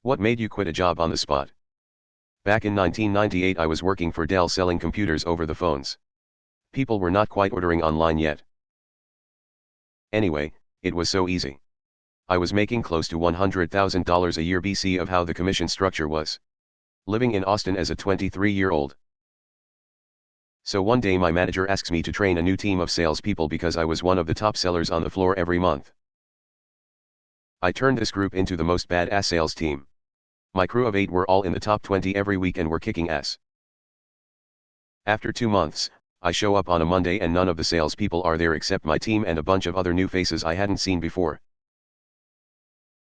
What made you quit a job on the spot? Back in 1998 I was working for Dell selling computers over the phones. People were not quite ordering online yet. Anyway, it was so easy. I was making close to $100,000 a year BC of how the commission structure was. Living in Austin as a 23-year-old. So one day my manager asks me to train a new team of salespeople because I was one of the top sellers on the floor every month. I turned this group into the most badass sales team. My crew of 8 were all in the top 20 every week and were kicking ass. After 2 months, I show up on a Monday and none of the salespeople are there except my team and a bunch of other new faces I hadn't seen before.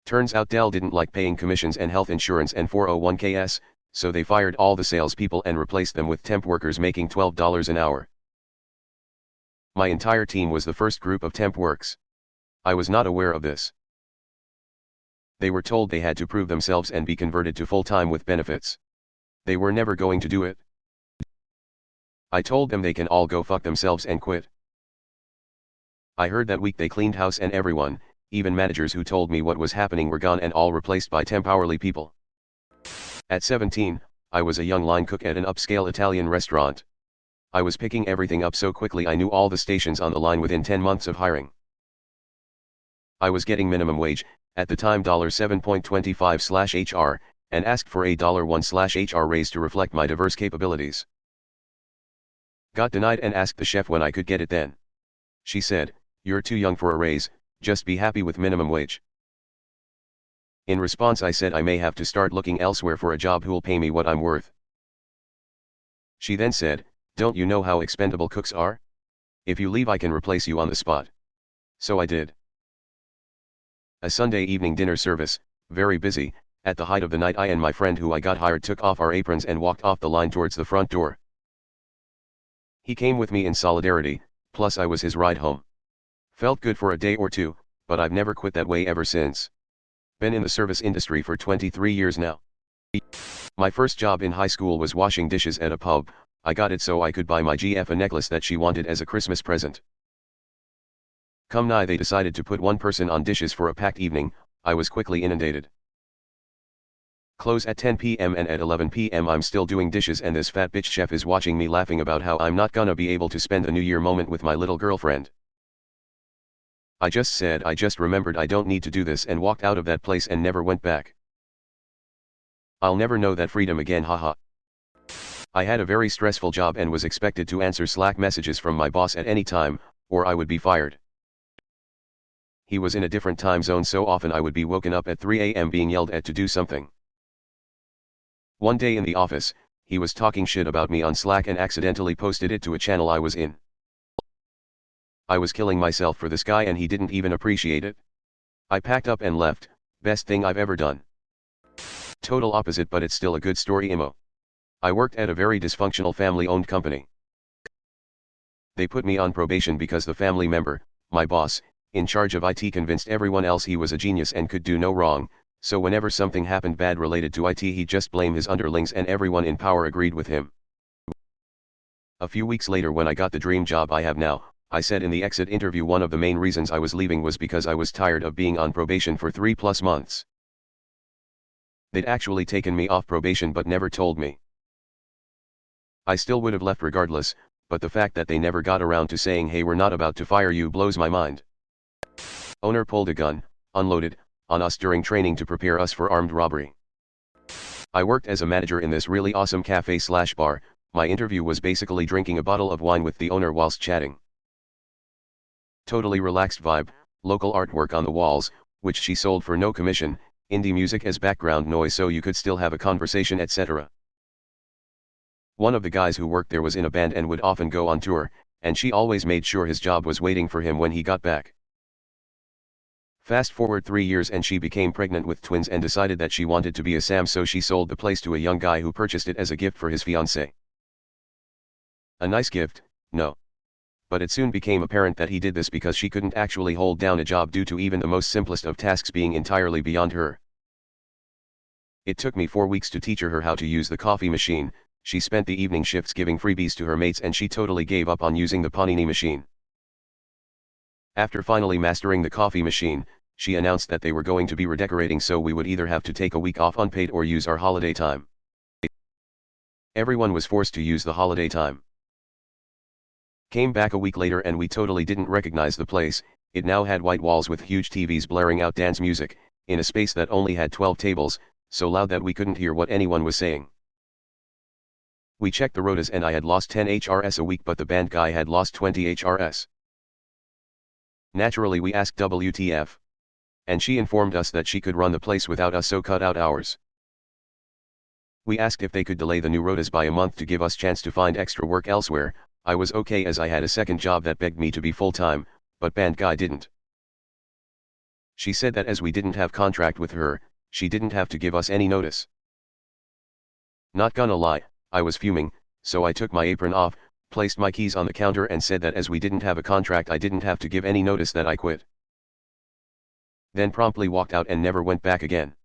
Turns out Dell didn't like paying commissions and health insurance and 401ks, so they fired all the salespeople and replaced them with temp workers making $12 an hour. My entire team was the first group of temp works. I was not aware of this. They were told they had to prove themselves and be converted to full-time with benefits. They were never going to do it. I told them they can all go fuck themselves and quit. I heard that week they cleaned house and everyone, even managers who told me what was happening, were gone and all replaced by temp hourly people. At 17, I was a young line cook at an upscale Italian restaurant. I was picking everything up so quickly I knew all the stations on the line within 10 months of hiring. I was getting minimum wage, at the time $7.25/HR, and asked for a $1/HR raise to reflect my diverse capabilities. Got denied and asked the chef when I could get it then. She said, "You're too young for a raise, just be happy with minimum wage." In response I said I may have to start looking elsewhere for a job who'll pay me what I'm worth. She then said, "Don't you know how expendable cooks are? If you leave I can replace you on the spot." So I did. A Sunday evening dinner service, very busy. At the height of the night I and my friend who I got hired took off our aprons and walked off the line towards the front door. He came with me in solidarity, plus I was his ride home. Felt good for a day or two, but I've never quit that way ever since. Been in the service industry for 23 years now. My first job in high school was washing dishes at a pub. I got it so I could buy my GF a necklace that she wanted as a Christmas present. Come nigh they decided to put one person on dishes for a packed evening. I was quickly inundated. Close at 10 p.m. and at 11 p.m. I'm still doing dishes and this fat bitch chef is watching me laughing about how I'm not gonna be able to spend the New Year moment with my little girlfriend. I just said I just remembered I don't need to do this and walked out of that place and never went back. I'll never know that freedom again, haha. I had a very stressful job and was expected to answer Slack messages from my boss at any time, or I would be fired. He was in a different time zone so often I would be woken up at 3 a.m. being yelled at to do something. One day in the office, he was talking shit about me on Slack and accidentally posted it to a channel I was in. I was killing myself for this guy and he didn't even appreciate it. I packed up and left, best thing I've ever done. Total opposite, but it's still a good story emo. I worked at a very dysfunctional family-owned company. They put me on probation because the family member, my boss, in charge of IT convinced everyone else he was a genius and could do no wrong, so whenever something happened bad related to IT he'd just blame his underlings and everyone in power agreed with him. A few weeks later when I got the dream job I have now, I said in the exit interview one of the main reasons I was leaving was because I was tired of being on probation for 3+ months. They'd actually taken me off probation but never told me. I still would have left regardless, but the fact that they never got around to saying hey we're not about to fire you blows my mind. Owner pulled a gun, unloaded, on us during training to prepare us for armed robbery. I worked as a manager in this really awesome cafe/bar. My interview was basically drinking a bottle of wine with the owner whilst chatting. Totally relaxed vibe, local artwork on the walls, which she sold for no commission, indie music as background noise so you could still have a conversation, etc. One of the guys who worked there was in a band and would often go on tour, and she always made sure his job was waiting for him when he got back. Fast forward 3 years and she became pregnant with twins and decided that she wanted to be a Sam, so she sold the place to a young guy who purchased it as a gift for his fiancée. A nice gift, no. But it soon became apparent that he did this because she couldn't actually hold down a job due to even the most simplest of tasks being entirely beyond her. It took me 4 weeks to teach her how to use the coffee machine. She spent the evening shifts giving freebies to her mates and she totally gave up on using the Panini machine. After finally mastering the coffee machine, she announced that they were going to be redecorating, so we would either have to take a week off unpaid or use our holiday time. Everyone was forced to use the holiday time. Came back a week later and we totally didn't recognize the place. It now had white walls with huge TVs blaring out dance music, in a space that only had 12 tables, so loud that we couldn't hear what anyone was saying. We checked the rotas and I had lost 10 HRS a week, but the band guy had lost 20 HRS. Naturally we asked WTF. And she informed us that she could run the place without us, so cut out hours. We asked if they could delay the new rotas by a month to give us chance to find extra work elsewhere. I was okay as I had a second job that begged me to be full-time, but band guy didn't. She said that as we didn't have contract with her, she didn't have to give us any notice. Not gonna lie, I was fuming, so I took my apron off, placed my keys on the counter and said that as we didn't have a contract I didn't have to give any notice that I quit. Then promptly walked out and never went back again.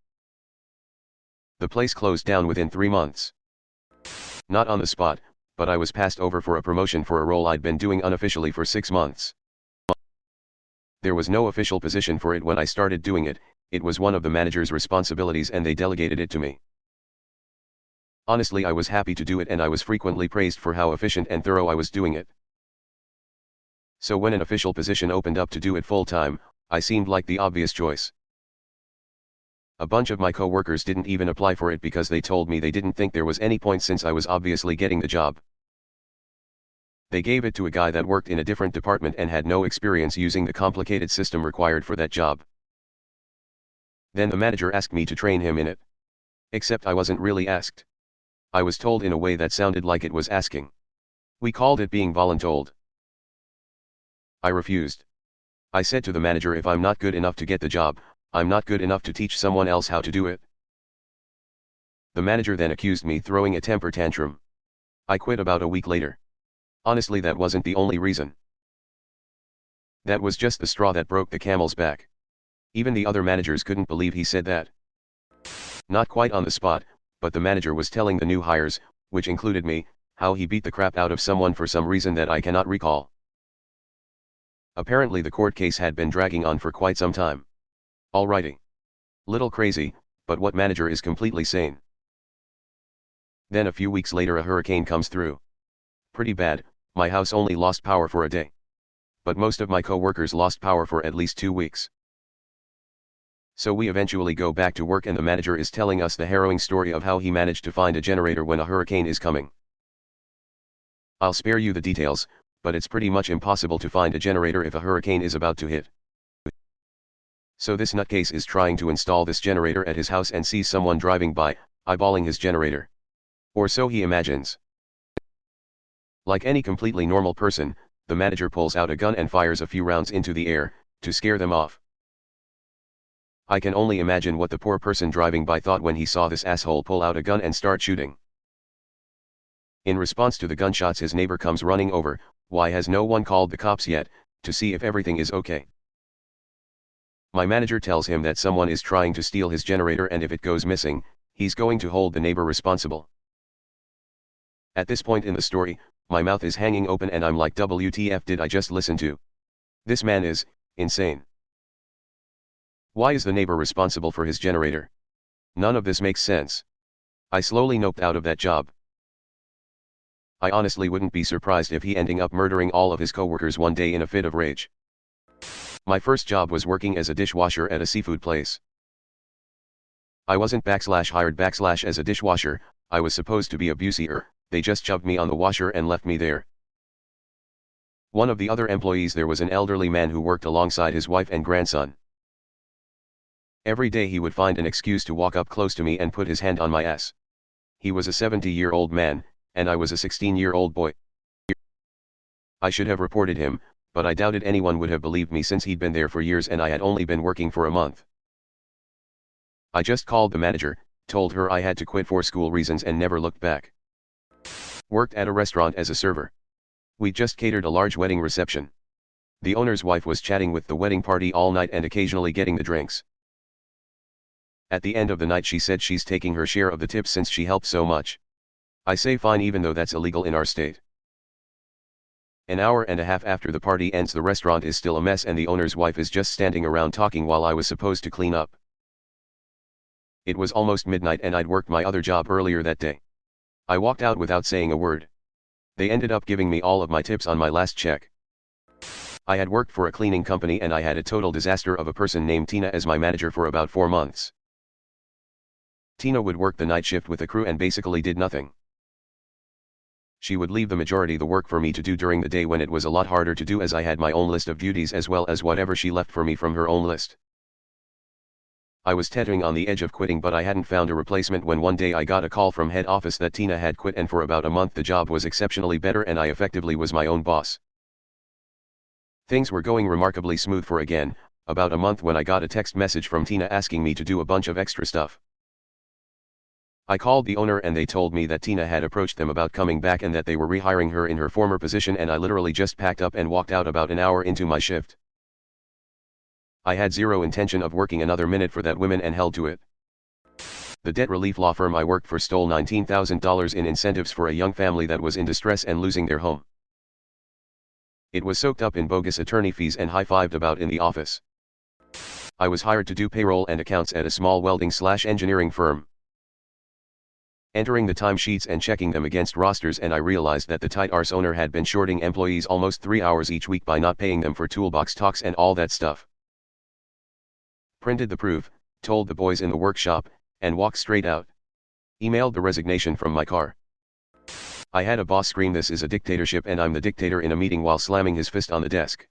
The place closed down within 3 months. Not on the spot, but I was passed over for a promotion for a role I'd been doing unofficially for 6 months. There was no official position for it when I started doing it. It was one of the manager's responsibilities and they delegated it to me. Honestly, I was happy to do it and I was frequently praised for how efficient and thorough I was doing it. So when an official position opened up to do it full-time, I seemed like the obvious choice. A bunch of my co-workers didn't even apply for it because they told me they didn't think there was any point since I was obviously getting the job. They gave it to a guy that worked in a different department and had no experience using the complicated system required for that job. Then the manager asked me to train him in it. Except I wasn't really asked. I was told in a way that sounded like it was asking. We called it being voluntold. I refused. I said to the manager, if I'm not good enough to get the job, I'm not good enough to teach someone else how to do it. The manager then accused me throwing a temper tantrum. I quit about a week later. Honestly, that wasn't the only reason. That was just the straw that broke the camel's back. Even the other managers couldn't believe he said that. Not quite on the spot, but the manager was telling the new hires, which included me, how he beat the crap out of someone for some reason that I cannot recall. Apparently the court case had been dragging on for quite some time. Alrighty. Little crazy, but what manager is completely sane? Then a few weeks later a hurricane comes through. Pretty bad. My house only lost power for a day. But most of my co-workers lost power for at least 2 weeks. So we eventually go back to work and the manager is telling us the harrowing story of how he managed to find a generator when a hurricane is coming. I'll spare you the details, but it's pretty much impossible to find a generator if a hurricane is about to hit. So this nutcase is trying to install this generator at his house and sees someone driving by, eyeballing his generator. Or so he imagines. Like any completely normal person, the manager pulls out a gun and fires a few rounds into the air, to scare them off. I can only imagine what the poor person driving by thought when he saw this asshole pull out a gun and start shooting. In response to the gunshots his neighbor comes running over. Why has no one called the cops yet, to see if everything is okay? My manager tells him that someone is trying to steal his generator and if it goes missing, he's going to hold the neighbor responsible. At this point in the story, my mouth is hanging open and I'm like, WTF did I just listen to? This man is insane. Why is the neighbor responsible for his generator? None of this makes sense. I slowly noped out of that job. I honestly wouldn't be surprised if he ending up murdering all of his coworkers one day in a fit of rage. My first job was working as a dishwasher at a seafood place. I wasn't /hired/ as a dishwasher, I was supposed to be a busier. They just shoved me on the washer and left me there. One of the other employees there was an elderly man who worked alongside his wife and grandson. Every day he would find an excuse to walk up close to me and put his hand on my ass. He was a 70-year-old man, and I was a 16-year-old boy. I should have reported him, but I doubted anyone would have believed me since he'd been there for years and I had only been working for a month. I just called the manager, told her I had to quit for school reasons and never looked back. Worked at a restaurant as a server. We just catered a large wedding reception. The owner's wife was chatting with the wedding party all night and occasionally getting the drinks. At the end of the night she said she's taking her share of the tips since she helped so much. I say fine even though that's illegal in our state. An hour and a half after the party ends, the restaurant is still a mess and the owner's wife is just standing around talking while I was supposed to clean up. It was almost midnight and I'd worked my other job earlier that day. I walked out without saying a word. They ended up giving me all of my tips on my last check. I had worked for a cleaning company and I had a total disaster of a person named Tina as my manager for about 4 months. Tina would work the night shift with the crew and basically did nothing. She would leave the majority of the work for me to do during the day when it was a lot harder to do as I had my own list of duties as well as whatever she left for me from her own list. I was teetering on the edge of quitting, but I hadn't found a replacement when one day I got a call from head office that Tina had quit, and for about a month the job was exceptionally better and I effectively was my own boss. Things were going remarkably smooth for again, about a month when I got a text message from Tina asking me to do a bunch of extra stuff. I called the owner and they told me that Tina had approached them about coming back and that they were rehiring her in her former position, and I literally just packed up and walked out about an hour into my shift. I had zero intention of working another minute for that woman and held to it. The debt relief law firm I worked for stole $19,000 in incentives for a young family that was in distress and losing their home. It was soaked up in bogus attorney fees and high-fived about in the office. I was hired to do payroll and accounts at a small welding/engineering firm. Entering the timesheets and checking them against rosters, and I realized that the tight arse owner had been shorting employees almost 3 hours each week by not paying them for toolbox talks and all that stuff. Printed the proof, told the boys in the workshop, and walked straight out. Emailed the resignation from my car. I had a boss scream, "This is a dictatorship," and I'm the dictator, in a meeting while slamming his fist on the desk.